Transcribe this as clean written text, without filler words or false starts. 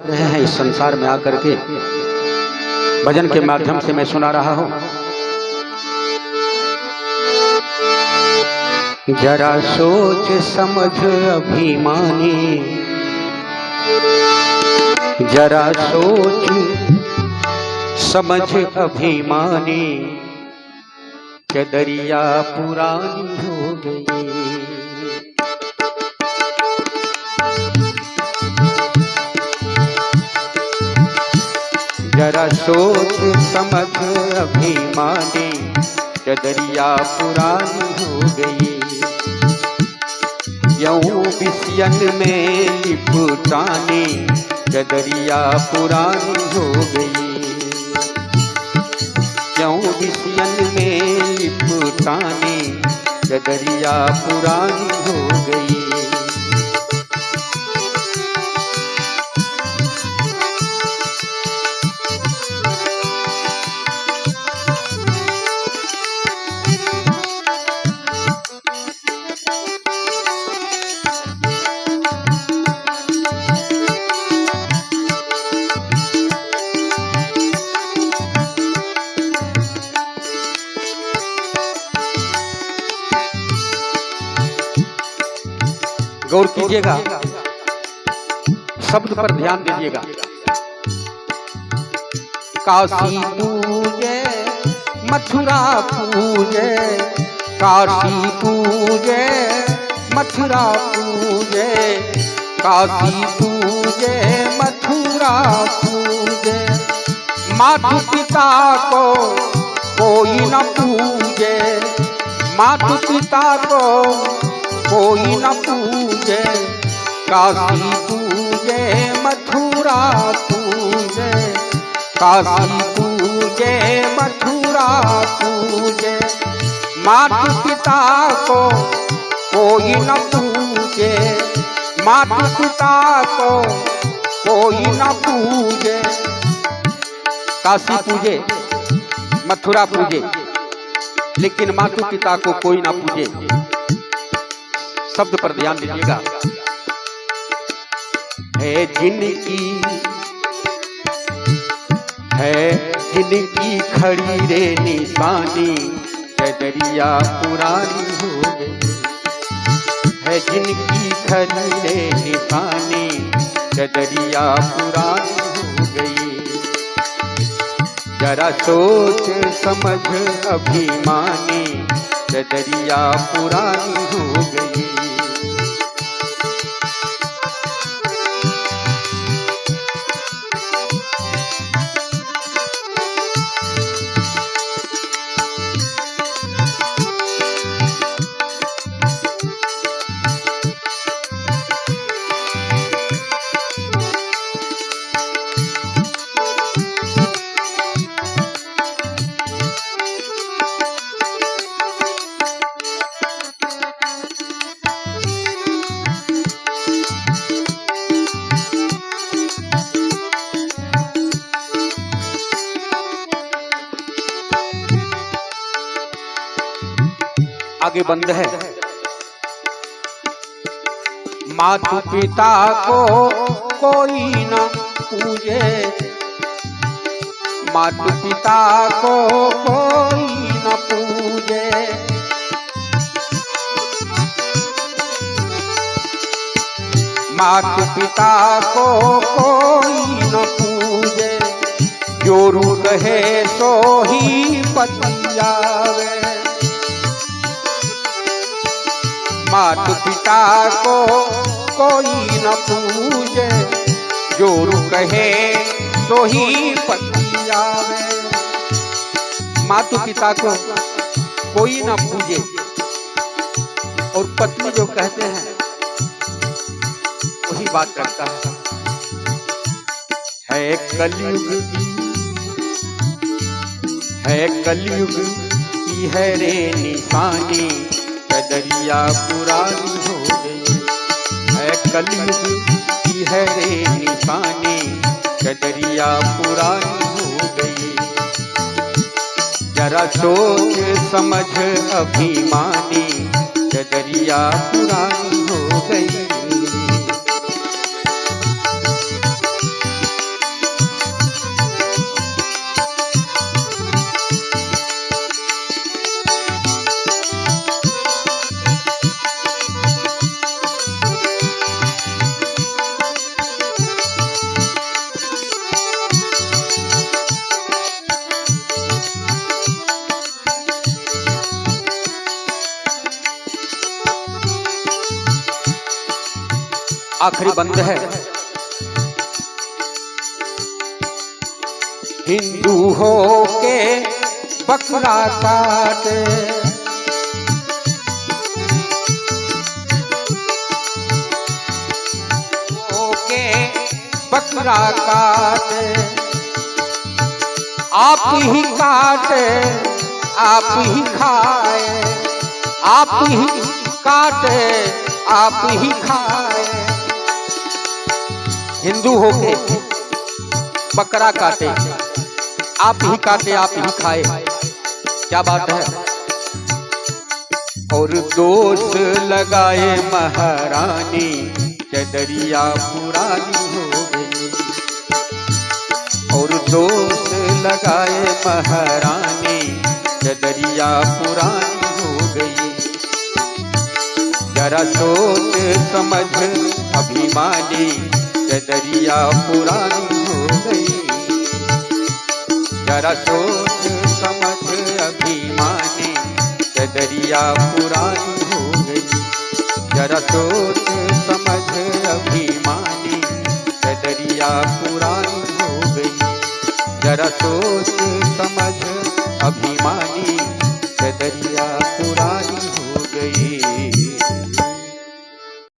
रहे हैं इस संसार में आकर के भजन के माध्यम से मैं सुना रहा हूं। जरा सोच समझ अभिमानी, जरा सोच समझ अभिमानी, चदरिया पुरानी हो गई। जरा सोच समझ अभिमानी, चदरिया पुरानी हो गई। यूं बिसियन में लिपटानी, चदरिया पुरानी हो गई। यूं बिसियन में लिपटानी, चदरिया पुरानी हो गई। गौर कीजिएगा, शब्द पर ध्यान दीजिएगा। काशी पूजे मथुरा पूजे, काशी पूजे मथुरा पूजे, काशी पूजे मथुरा पूजे। मातु पिता को कोई न पूजे, मातु पिता को कोई न पूजे। काशी पूजे मथुरा पूजे, काशी पूजे मथुरा पूजे। मातु पिता को कोई न पूजे, मातु पिता को कोई न पूजे। काशी पूजे मथुरा पूजे, लेकिन मातु पिता को कोई न पूजे। शब्द पर ध्यान दीजिएगा। है जिनकी, है जिनकी खड़ी रे निशानी, चदरिया पुरानी हो गई। है जिनकी खड़ी रे निशानी, चदरिया पुरानी हो गई। जरा सोच समझ अभिमानी, चदरिया पुरानी हो गई। आगे बंद है। मातु पिता को कोई न पूजे, मातु पिता को कोई न पूजे। मातु पिता को कोई न पूजे। जो रू कहे सो ही पतियावे। मातु पिता को कोई न पूजे, जो कहे सो ही पतियावे। मातु पिता को कोई न पूजे, और पत्नी जो कहते हैं वही बात करता है। कलयुग की, है कलयुग की है रे निशानी, चदरिया पुरानी हो गई। है कलयुग की है रे निशानी, चदरिया पुरानी हो गई। जरा सोच समझ अभिमानी, चदरिया पुरानी हो गई। आखिरी बंद है। हिंदू हो के बकरा काटे, हो के बकरा काटे, आप ही काटे आप ही खाए, आप ही काटे आप ही खाए। हिंदू होके बकरा काटे, आप ही काटे आप ही खाए, क्या बात है। और दोष लगाए महारानी, चदरिया पुरानी हो गई। और दोष लगाए महारानी, चदरिया पुरानी हो गई। जरा सोच समझ अभिमानी, चदरिया पुरानी हो गई। जरा सोच समझ अभिमानी, चदरिया पुरानी हो गई। जरा सोच समझ अभिमानी, चदरिया पुरानी हो गई। जरा सोच समझ अभिमानी।